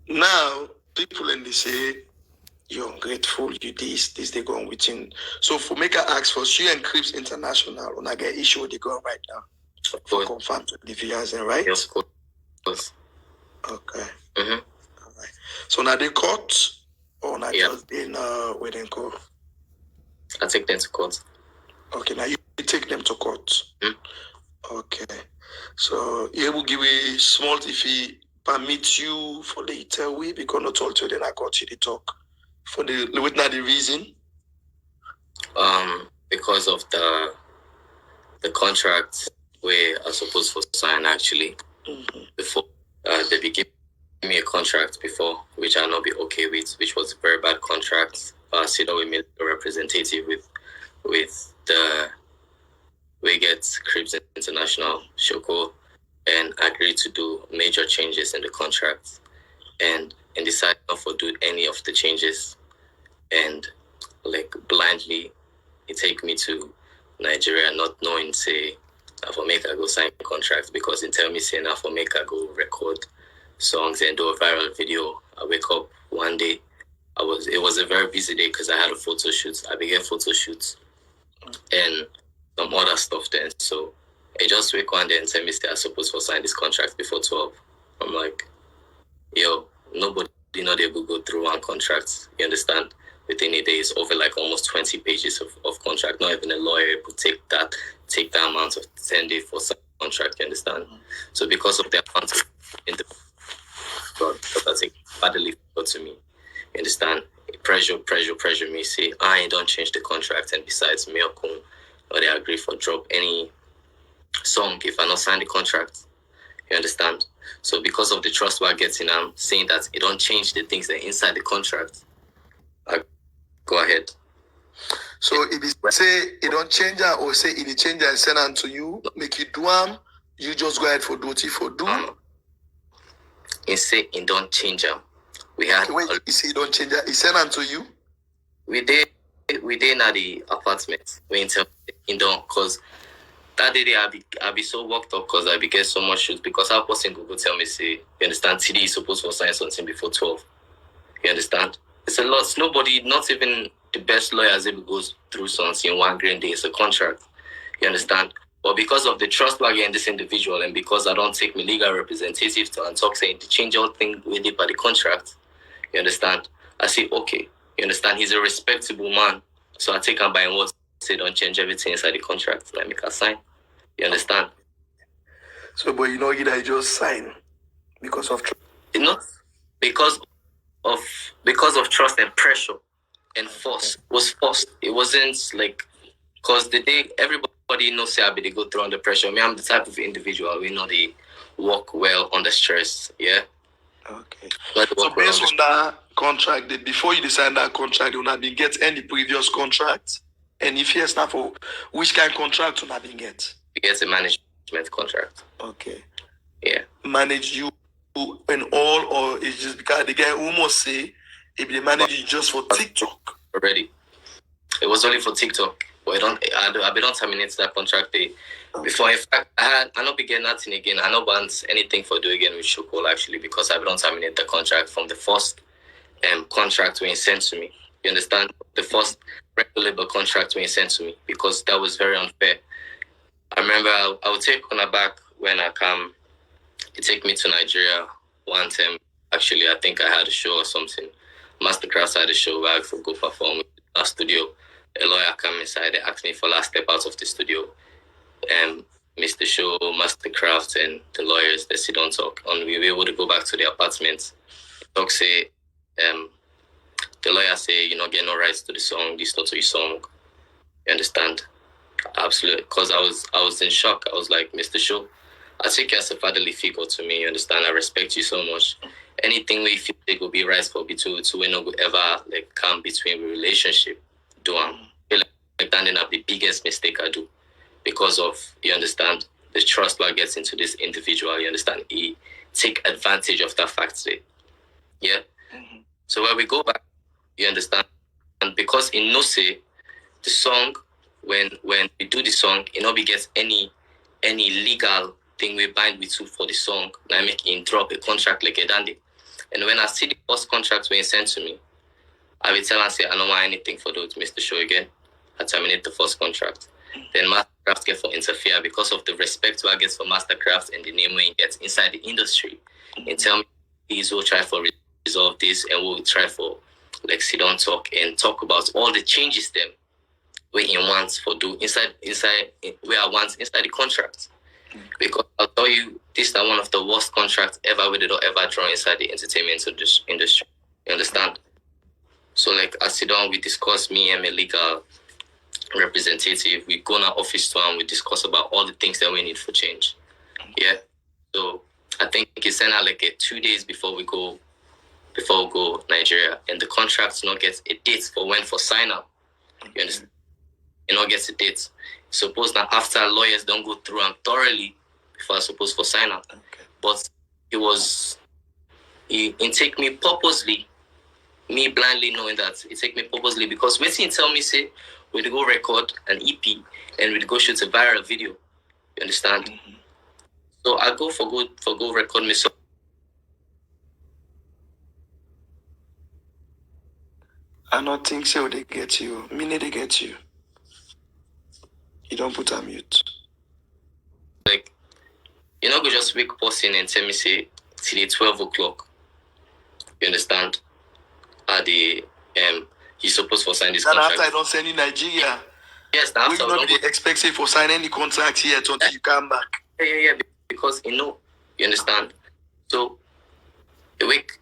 Now, people and they say, you're ungrateful, you this, they go on within. So for make a ask for Shu and Crips International, when I get issue, they go right now. For confirm to the viewers, right? Yes, of course. Okay. Mm-hmm. All right. So now they court or not just in within court? I take them to court. Okay, now you take them to court. Mm-hmm. Okay. So you will give a small if he permit you for later we because not all to then I got you to talk. For the with not the reason? Because of the contract we are supposed to sign actually. Mm-hmm. Before they begin me a contract before, which I'll not be okay with, which was a very bad contract. Sit down with me a representative with the we get Crips International, Sho Cole, and agreed to do major changes in the contract, and decided not to do any of the changes, and like blindly, it take me to Nigeria, not knowing say, for make I go sign contracts because it tell me say now for make I go record songs and do a viral video. I wake up one day. It was a very busy day because I had a photo shoot. I began photo shoots and some other stuff then. So I just wake one day and tell me say I supposed to sign this contract before 12. I'm like, yo, nobody not able to go through one contract. You understand? Within a day, it's over like almost 20 pages of contract. Not even a lawyer would take that amount of 10 days for some contract. You understand? Mm-hmm. So because of the amount of but that's badly to me. You understand? Pressure me. Say, I don't change the contract, and besides, me or they agree for drop any song if I not sign the contract. You understand? So because of the trust we're getting, I'm saying that it don't change the things that inside the contract. Go ahead. So if it say it don't change or say it change and send on to you, make you do them, you just go ahead for duty for do. It say it don't change them. We had wait, you say it don't change it send on to you? We did at the apartment. We don't cause that day I be so worked up because I be get so much shoots because our person Google tell me say you understand TD is supposed to sign something before 12. You understand? It's a lot. Nobody, not even the best lawyers ever goes through something in one green day. It's a contract. You understand? But because of the trust I get in this individual and because I don't take my legal representative to and talk saying to change all thing with it by the contract, you understand? I say, okay. You understand? He's a respectable man. So I take him by what say don't change everything inside the contract. Like make a sign. You understand? So but you know I just sign because of trust. Not because of trust and pressure and force. It was forced. It wasn't like because the day everybody knows say I be they go through under pressure. Me, I'm the type of individual we know they work well under stress. Yeah. Okay. So based on that contract, before you decide that contract, you not been get any previous contract, and if yes, now for which kind of contract you not been get? You get a management contract. Okay. Yeah. Manage you and all, or it's just because the guy almost say if they manage you just for TikTok already. It was only for TikTok. But I don't terminate that contract day. Okay. Before, in fact, I not be getting nothing again. I not want anything for do again with Sho Cole actually because I don't terminate the contract from the first contract when he sent to me. You understand? The first record label contract when he sent to me because that was very unfair. I remember I would take on a back when I come. He take me to Nigeria one time. Actually, I think I had a show or something. Masterclass had a show where I could go perform in a studio. A lawyer come inside, they asked me for last step out of the studio. And Mr. Show, Mastercraft, and the lawyers, they sit down talk. And we were able to go back to the apartment. Talk say, the lawyer say, you know, get no rights to the song, this not to your song. You understand? Absolutely. Because I was in shock. I was like, Mr. Show, I take you as a fatherly figure to me, you understand? I respect you so much. Anything we feel it will be right for me to we no ever like come between the relationship. Do like that end up the biggest mistake I do. Because of, you understand, the trust that gets into this individual, you understand, he take advantage of that fact today. Yeah? Mm-hmm. So when we go back, you understand, and because in no say the song, when we do the song, it not be gets any legal thing we bind with you for the song, like make it drop a contract like a dandy. And when I see the first contract being sent to me, I will tell and say, I don't want anything for those Mr. Sho again. I terminate the first contract. Then Mastercraft get for interfere because of the respect I get for Mastercraft and the name we get inside the industry. And tell me, please we'll try for resolve this and we'll try for like sit down talk and talk about all the changes them where he wants for do inside where I want inside the contract. Because I'll tell you, this is one of the worst contracts ever we did or ever draw inside the entertainment industry. You understand? So like I sit down, we discuss, me and my legal representative, we go in our office to and we discuss about all the things that we need for change. Yeah. So I think he sent out like 2 days before we go Nigeria, and the contract not get a date for sign up. You understand? You not get a date. Suppose now after lawyers don't go through them thoroughly before I suppose for sign up. Okay. But he take me purposely, me blindly knowing that it take me purposely because when he tell me say we'd go record an EP and we'd go shoot a viral video. You understand? Mm-hmm. So I go for go record myself. I don't think so they get you. Meaning they get you. You don't put a mute. Like, you know, go just wake up person and tell me say till 12 o'clock. You understand? At the you supposed to sign this contract. After I don't send in Nigeria. Yes, after we not be expected for sign any contract here until you come back. Yeah. Because you understand. So the week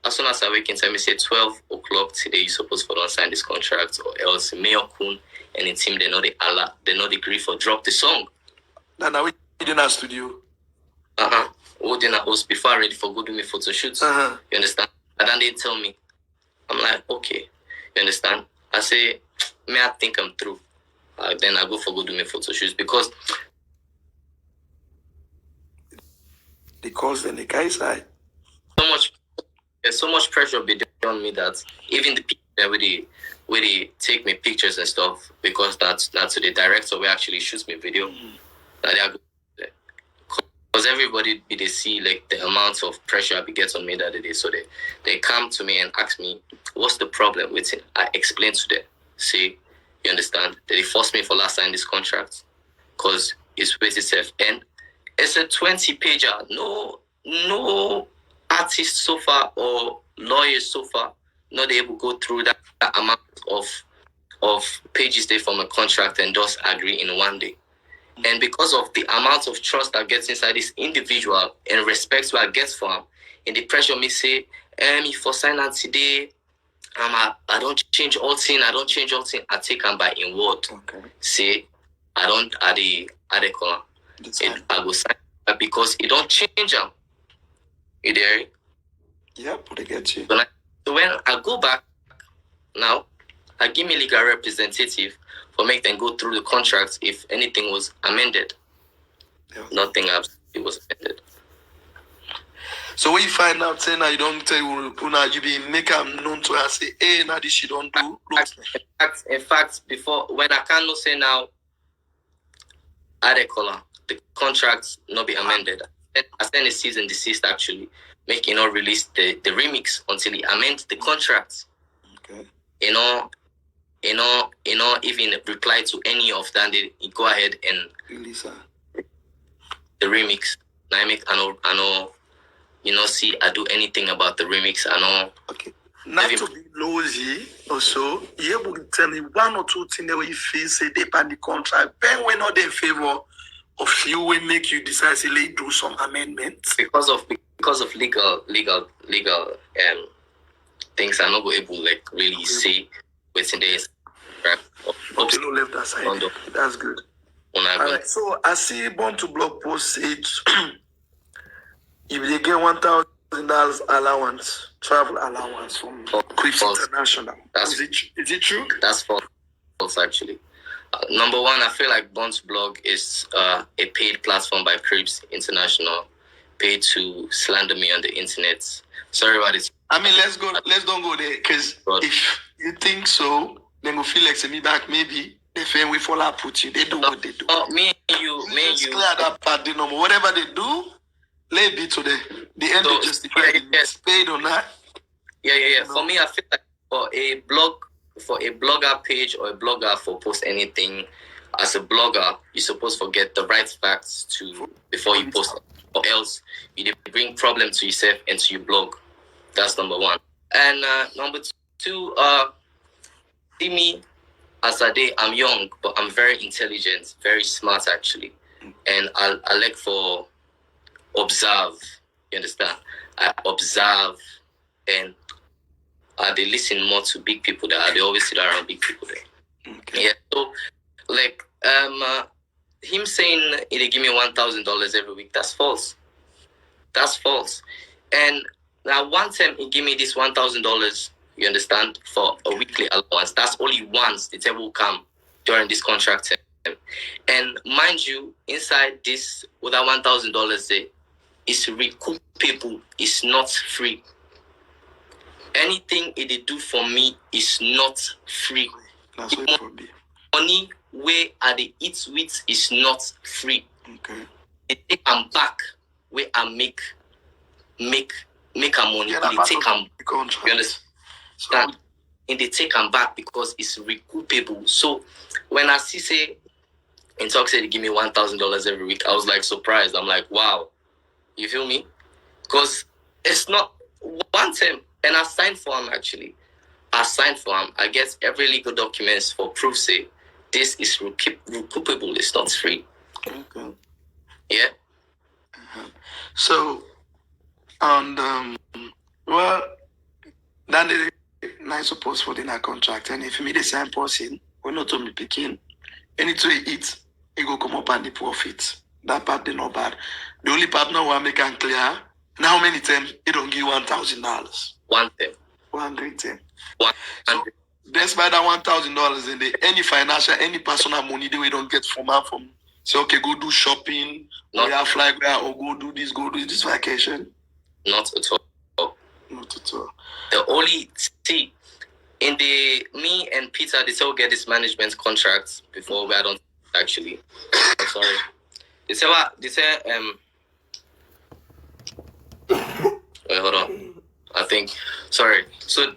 as soon as I wake in time, say 12 o'clock today, you supposed to don't sign this contract, or else Mayor Kun and the team they not agree for drop the song. Now we in our studio. What then I host before ready for go do me photo shoots. You understand? And then they tell me, I'm like, okay, you understand? I say, I think I'm through. Then I go for go do me photo shoots because then the guy side. There's so much pressure be on me that even the people that where they take me pictures and stuff, because that's the director where actually shoots me video. Because everybody they see like the amount of pressure I get on me that day. So they come to me and ask me, what's the problem with it? I explain to them. See, you understand? They forced me for last sign this contract because it's with itself. And it's a 20-pager. No artist so far or lawyers so far not able to go through that amount of pages they from a contract and just agree in one day. And because of the amount of trust that gets inside this individual and respect what I get from him, and the pressure me say, if for sign out today, I don't change all thing, I take him by in word. Okay. Say, I don't add the column. I go sign because it don't change them. You there? Yep, I get you. So when I go back now, I give me legal representative for make them go through the contract if anything was amended. Yeah. Nothing else it was amended. So when you find out saying that you don't tell you be make them known to her say, hey, now this she don't do. In fact, before when I can't say now, the contract not be amended. I send a cease and desist actually, making not release the remix until he amends the contract. Okay. Even reply to any of that, they go ahead and release the remix. Now I know, see I do anything about the remix. I know. Okay. Not to be nosy also, you able to tell me one or two things that we feel say they pan the contract, when we're not in favor of you will make you decide to do some amendments because of legal things. I'm not able like really say within days. Okay, no left that side. That's good. Alright, so I see Born to Blog post says if they get $1,000 allowance, travel allowance from Crips International. Is it true? That's false actually. Number one, I feel like Bond's blog is a paid platform by Crips International, paid to slander me on the internet. Sorry about it. I mean, let's don't go there, because if you think so, then we'll feel like send me back. Maybe they fail we fall out put you. They do what they do. Me and you. Clear that part, the number. Whatever they do, Lay bit to the end So, to justify yes. Paid or not? Yeah. For me, I feel like for a blogger page or a blogger for post anything, as a blogger, you're supposed to get the right facts before you post it, or else you bring problem to yourself and to your blog. That's number one. And number two, see me as a day. I'm young, but I'm very intelligent, very smart actually, and I like for observe. You understand? I observe and they listen more to big people that they always sit around big people there. Okay. Yeah. So like him saying they give me $1,000 every week, that's false. That's false. And now one time he gave me this $1,000, you understand, for a weekly allowance. That's only once the table will come during this contract term. And mind you, inside this with that $1,000 is recoupable, it's not free. Anything they do for me is not free. That's what it be. Money where I they eat with is not free. Okay. They take them back where I make a money. Yeah, they take them. You understand? So, and they take them back because it's recoupable. So when I see say in talk say they give me $1,000 every week, I was like surprised. I'm like, wow, you feel me? Because it's not one time. And I signed for him actually. I get every legal documents for proof say this is recoupable. It's not free. Okay. Yeah. So, and well, then the nice suppose for the contract, and if me the same person, we not to me picking, anything to eat, it go come up and the profit. That part they not bad. The only part now I make it clear. Now how many times it don't give $1,000? One time. 110. So despite that $1,000 in the any financial, any personal money that we don't get from say okay, go do shopping, or have fly or go do this vacation. Not at all. Not at all. The only in the me and Peter they still get this management contract before we don't actually. I'm sorry. They say wait, hold on. I think sorry. So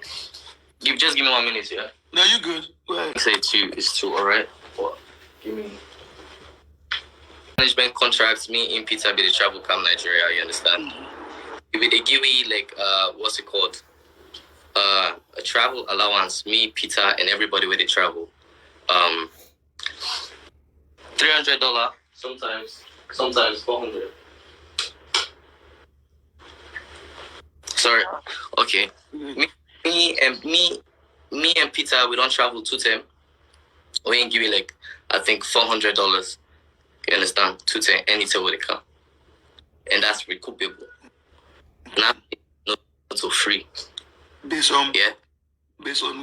just give me 1 minute, yeah? No, you good. Go ahead. Say it's two, alright? What? Give me management contracts, me and Peter be the travel come Nigeria, you understand? Mm-hmm. If they give me like what's it called? A travel allowance, me, Peter, and everybody where they travel. $300, sometimes $400. Sorry. Okay. Me and Peter, we don't travel 2 times. We ain't give you like I think $400. You understand? 2 times anytime they come. And that's recoupable. Not so free. Based on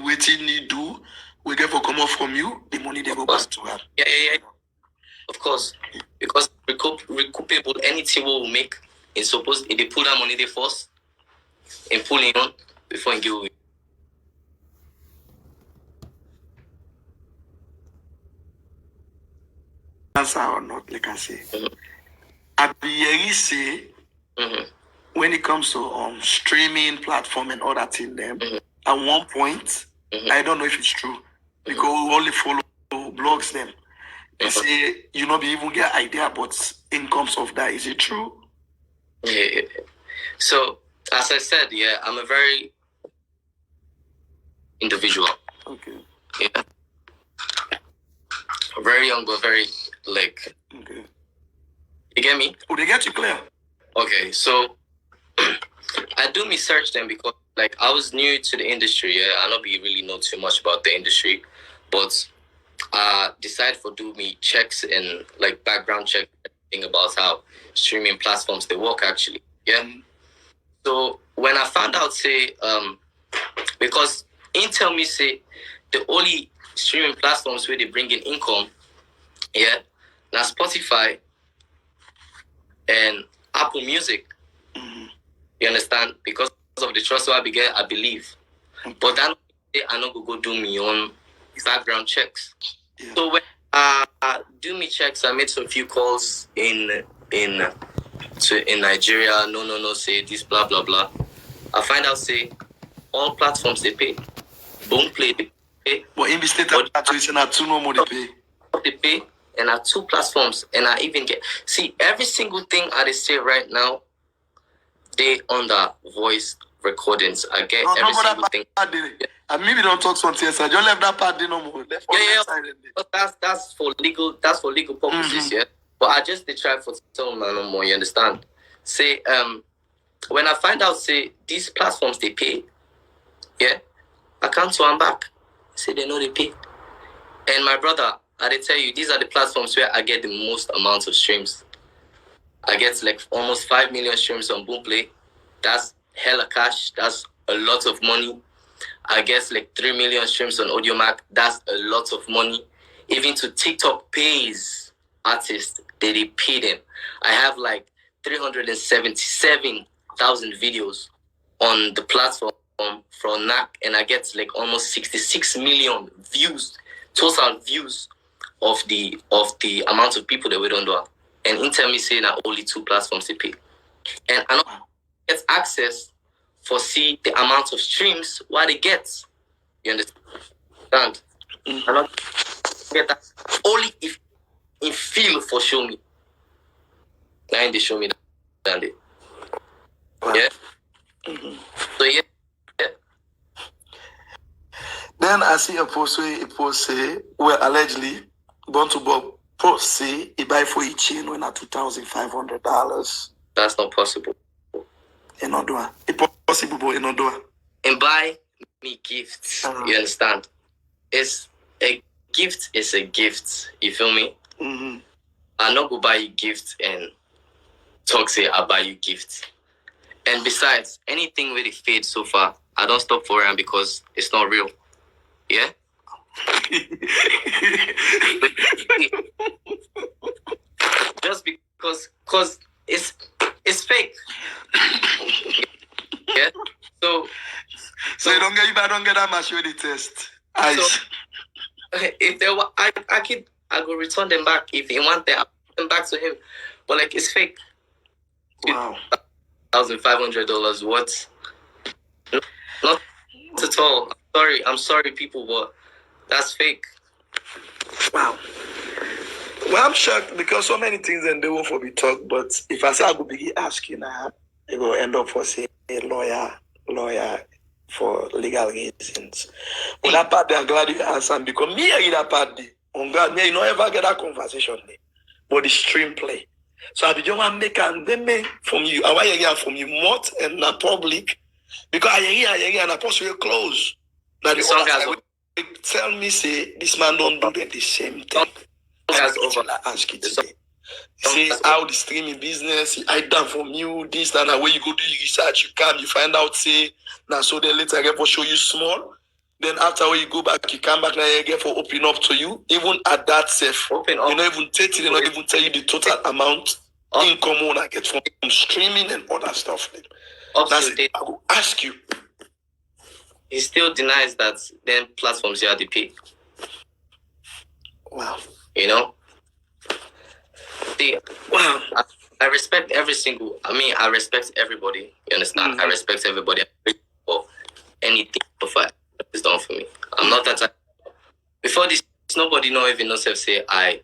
what you need do, we get for come off from you, the money they go back to her. Yeah. Of course. Because recoupable, anything we will make is supposed if they pull that money they first and pull it on before you give away. Answer or not, like I say. At the say when it comes to streaming platform and all that in them, at one point, I don't know if it's true, because we only follow blogs them. They say you not be even get idea about incomes of that. Is it true? Yeah. So as I said, yeah, I'm a very individual. Okay. Yeah. Very young, but very like. Okay. You get me? Oh, they get you clear. Okay, so I do research them because like I was new to the industry. Yeah, I don't really know too much about the industry, but decide for do me checks and like background check everything about how streaming platforms they work actually. Yeah. So when I found out, say, because Intel me say the only streaming platforms where they bring in income, yeah, now Spotify and Apple Music. You understand? Because of the trust I began, I believe. But then I not go do me own background checks. Yeah. So when I do me checks, I made some few calls in in Nigeria, no, say this, blah, blah, blah. I find out, say, all platforms they pay. Boomplay they pay. But in the state of situation, I two no more they pay. They pay, and I 2 platforms, and I even get, see, every single thing I say right now, they under voice recordings. I get every single thing. And maybe don't talk something else. I just left that part no more. But that's for legal purposes, yeah. But I just try for tell man no more, you understand? Say when I find out say these platforms they pay, yeah, I can't turn back. Say they know they pay. And my brother, I tell you, these are the platforms where I get the most amount of streams. I get like almost 5 million streams on Boomplay. That's hella cash. That's a lot of money. I guess like 3 million streams on AudioMac. That's a lot of money. Even to TikTok pays artists, they pay them. I have like 377,000 videos on the platform from NAC, and I get like almost 66 million views, total views of the amount of people that we don't do. And in tell me saying that only 2 platforms they pay. And I don't get access for see the amount of streams what they get. You understand? I don't get that only if feel for show me. Now they show me that day. Yeah. So yeah. Then I see a post say, well, allegedly, born to Bob post say he buy for each chain when at $2,500. That's not possible. It's not doing. It's possible, but it's not doing. And buy me gifts. You understand? It's a gift. Is a gift. You feel me? Mm-hmm. I not go buy you gifts and talk say I buy you gifts. And besides, anything with it fade so far, I don't stop for it because it's not real. Yeah. Just because it's fake. Yeah. So you don't get that maturity test. So, if they were, I go return them back. If they want them, I'll put them back to him. But like it's fake. Wow. $1,500. What? Not at all. I'm sorry, people, but that's fake. Wow. Well, I'm shocked because so many things and they won't for be talk. But if I say I go begin asking, it will end up for say a lawyer for legal reasons. But that part, I'm glad you answered because me, I get that part. On God, me, you don't ever get that conversation there. But the stream play. So I don't want to make an from you. I want to hear from you more and not public because I hear and I post you close. Now the other tell me say this man don't do the same thing. I ask you today. See how the streaming business, I done from you, this and that. When you go do your research, you come, you find out, say, now so then later I get for show you small. Then after when you go back, you come back now you get for open up to you. Even at that safe, you not even take it, they not even tell you the total amount income I get from streaming and other stuff. That's it. I will ask you. He still denies that them platforms are the pay. Wow. You know? Wow. I respect I respect everybody. You understand? Mm-hmm. I respect everybody for anything is done for me. I'm not that type. Before this, nobody even knows if say I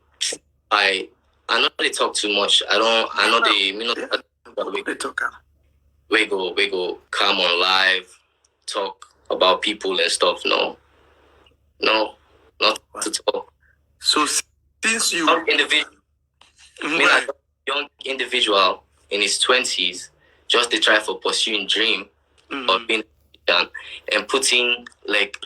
know they talk too much. I know they we go come on live, talk about people and stuff. No, not at all. So since you young individual in his 20s, just to try for pursuing dream of being done and putting like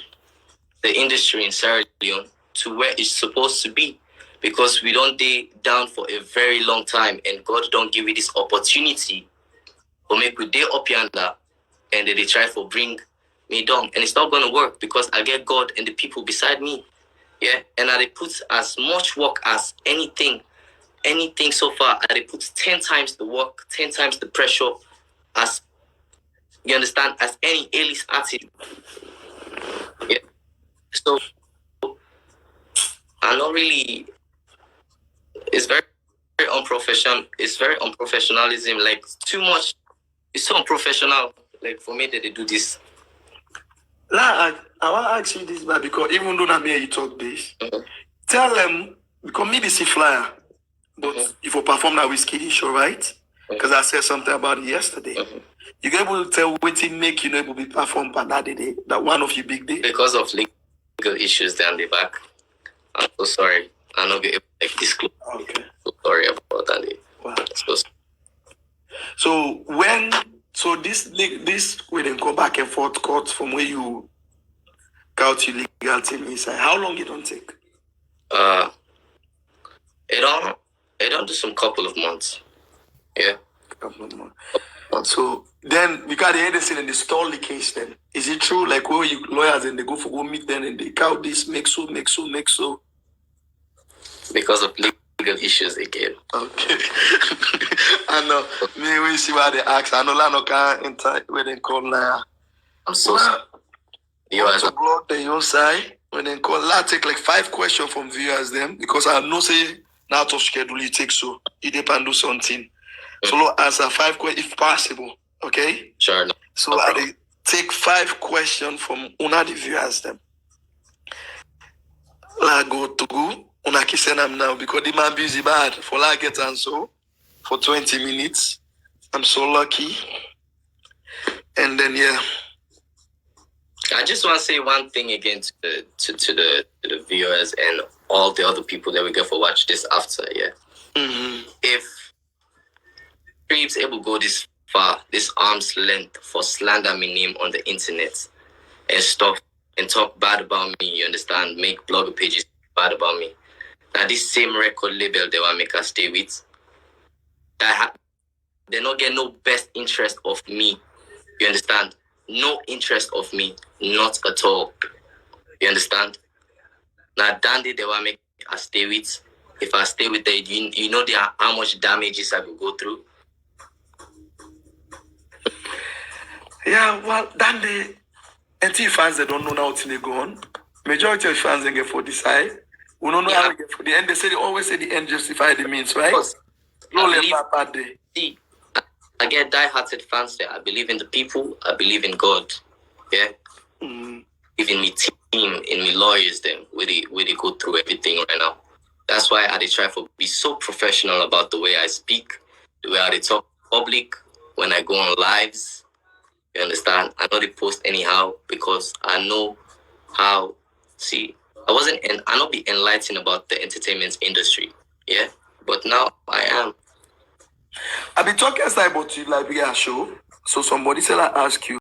the industry in Sierra Leone to where it's supposed to be, because we don't stay down for a very long time and God don't give you this opportunity or make we day up yonder and they try for bring me down, and it's not gonna work because I get God and the people beside me. Yeah, and I put as much work as anything so far. I put 10 times the work, 10 times the pressure as you understand as any A-list artist. Yeah. So I'm not really. It's very unprofessional. It's very unprofessionalism. Like too much. It's so unprofessional. Like for me that they do this. I want to ask you this, but because even though I'm here, you talk this. Tell them because me be see flyer, but if you perform that whiskey show, right? Because I said something about it yesterday. You get able to tell what it make you know able to be performed by that day, that one of your big day? Because of legal issues down the back. I'm so sorry. I'm not be able to disclose. Okay. So sorry about that. Wow. So when this we then go back and forth court from where you got your legal team inside, how long it don't take? It don't do some couple of months. Yeah. Couple of months. So then we got the Edison in the Stolly case then. Is it true? Like where you lawyers and they go meet them and they count this, make so. Because of legal issues again. Okay. I know. Me we see why they ask. I know Lano can't enter where they call liar. I'm so sorry. You want to block the your side when they call la take like 5 questions from viewers them because I know say now out of schedule you take so you depend do something. So Lord answer 5 questions if possible. Okay? Sure. No. So I take 5 questions from una the viewers them. La go to go. Una kissing them now because the man busy bad for la get answer for 20 minutes. I'm so lucky. And then yeah. I just want to say one thing again to the viewers and all the other people that we get for watch this after, yeah. If Creeps able go this far, this arm's length for slander my name on the internet and stuff and talk bad about me, you understand? Make blogger pages bad about me. Now this same record label they want make us stay with, they not get no best interest of me. You understand? No interest of me, not at all. You understand? Now Dandy they want make us stay with. If I stay with them, you know how much damages I will go through. Yeah, well, Dandy, until fans they don't know now what they go on. Majority of fans they get for the side. We don't know how they get for the end. They always say the end justify the means, right? No bad day. See, I get die-hearted fans there. I believe in the people. I believe in God. Yeah. Even me team, in me lawyers, them where they go through everything right now. That's why I try to be so professional about the way I speak, the way I talk public, when I go on lives. You understand? I know they post anyhow because I know how. See, I not be enlightened about the entertainment industry. Yeah, but now I am. I be talking about you like we are show. So somebody said I ask you,